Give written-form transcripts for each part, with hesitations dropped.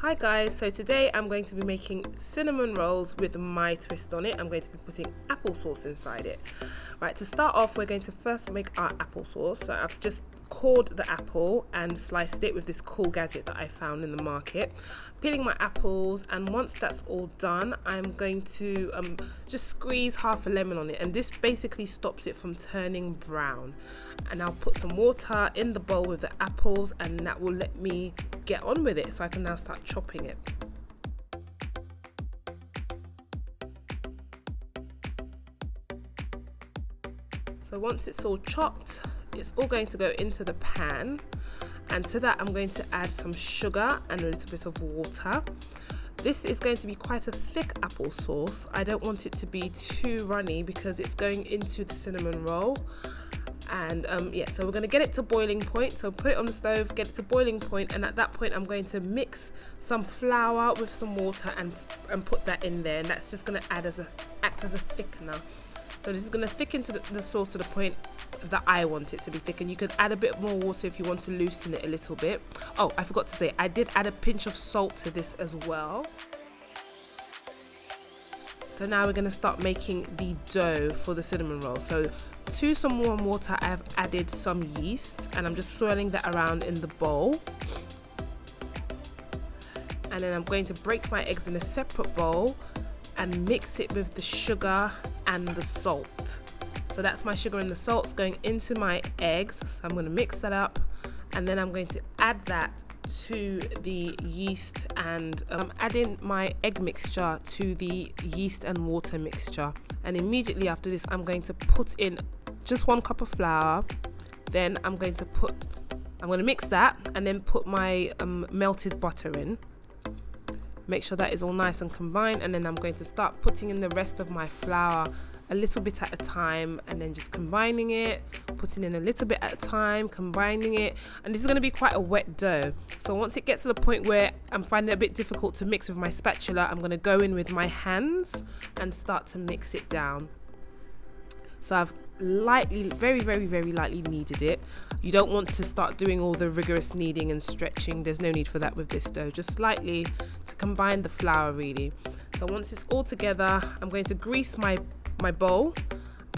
Hi guys, so today I'm going to be making cinnamon rolls with my twist on it. I'm going to be putting applesauce inside it. Right, to start off, we're going to first make our applesauce. So I've just cored the apple and sliced it with this cool gadget that I found in the market. Peeling my apples, and once that's all done, I'm going to just squeeze half a lemon on it, and this basically stops it from turning brown. And I'll put some water in the bowl with the apples, and that will let me get on with it, so I can now start chopping it. So once it's all chopped, it's all going to go into the pan, and to that I'm going to add some sugar and a little bit of water. This is going to be quite a thick applesauce. I don't want it to be too runny because it's going into the cinnamon roll. And yeah, so we're going to get it to boiling point. So put it on the stove, get it to boiling point, and at that point I'm going to mix some flour with some water and put that in there, and that's just going to act as a thickener. So this is going to thicken the sauce to the point that I want it to be thickened. You can add a bit more water if you want to loosen it a little bit. Oh, I forgot to say, I did add a pinch of salt to this as well. So now we're going to start making the dough for the cinnamon roll. So to some warm water, I've added some yeast, and I'm just swirling that around in the bowl. And then I'm going to break my eggs in a separate bowl and mix it with the sugar and the salt. So that's my sugar and the salt's going into my eggs. So I'm going to mix that up, and then I'm going to add that to the yeast, and I'm adding my egg mixture to the yeast and water mixture. And immediately after this, I'm going to put in just 1 cup of flour. Then I'm going to mix that and then put my melted butter in. Make sure that is all nice and combined, and then I'm going to start putting in the rest of my flour a little bit at a time, and then just combining it, putting in a little bit at a time, combining it. And this is going to be quite a wet dough, so once it gets to the point where I'm finding it a bit difficult to mix with my spatula, I'm going to go in with my hands and start to mix it down. So I've very lightly kneaded it. You don't want to start doing all the rigorous kneading and stretching. There's no need for that with this dough, just slightly to combine the flour really. So once it's all together, I'm going to grease my bowl,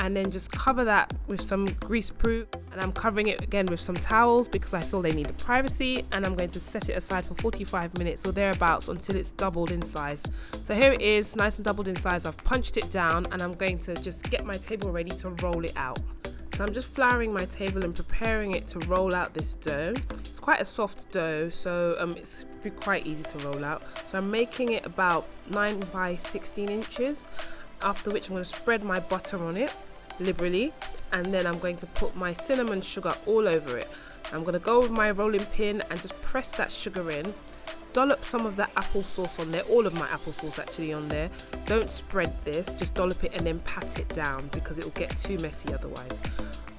and then just cover that with some greaseproof, and I'm covering it again with some towels because I feel they need the privacy, and I'm going to set it aside for 45 minutes or thereabouts until it's doubled in size. So here it is, nice and doubled in size. I've punched it down, and I'm going to just get my table ready to roll it out. So I'm just flouring my table and preparing it to roll out this dough. It's quite a soft dough, so it's quite easy to roll out. So I'm making it about 9 by 16 inches. After which I'm going to spread my butter on it liberally, and then I'm going to put my cinnamon sugar all over it. I'm going to go with my rolling pin and just press that sugar in, dollop some of that applesauce on there, all of my applesauce actually on there. Don't spread this, just dollop it and then pat it down because it will get too messy otherwise.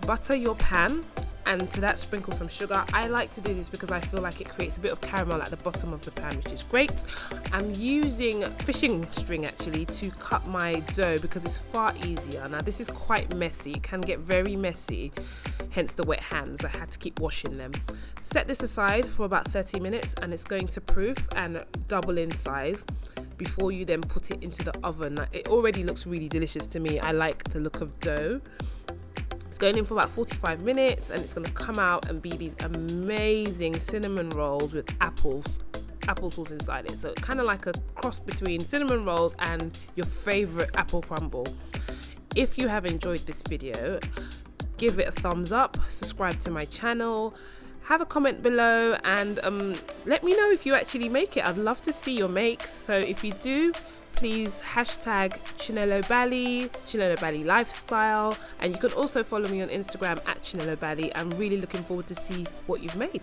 Butter your pan, and to that sprinkle some sugar. I like to do this because I feel like it creates a bit of caramel at the bottom of the pan, which is great. I'm using fishing string actually to cut my dough because it's far easier. Now this is quite messy, it can get very messy, hence the wet hands. I had to keep washing them. Set this aside for about 30 minutes, and it's going to proof and double in size before you then put it into the oven. It already looks really delicious to me. I like the look of dough. Going in for about 45 minutes, and it's going to come out and be these amazing cinnamon rolls with applesauce inside it. So kind of like a cross between cinnamon rolls and your favorite apple crumble. If you have enjoyed this video, give it a thumbs up, subscribe to my channel, have a comment below, and let me know if you actually make it. I'd love to see your makes. So if you do, please hashtag Chinelo Bally lifestyle, and you can also follow me on Instagram at Chinelo Bally. I'm really looking forward to see what you've made.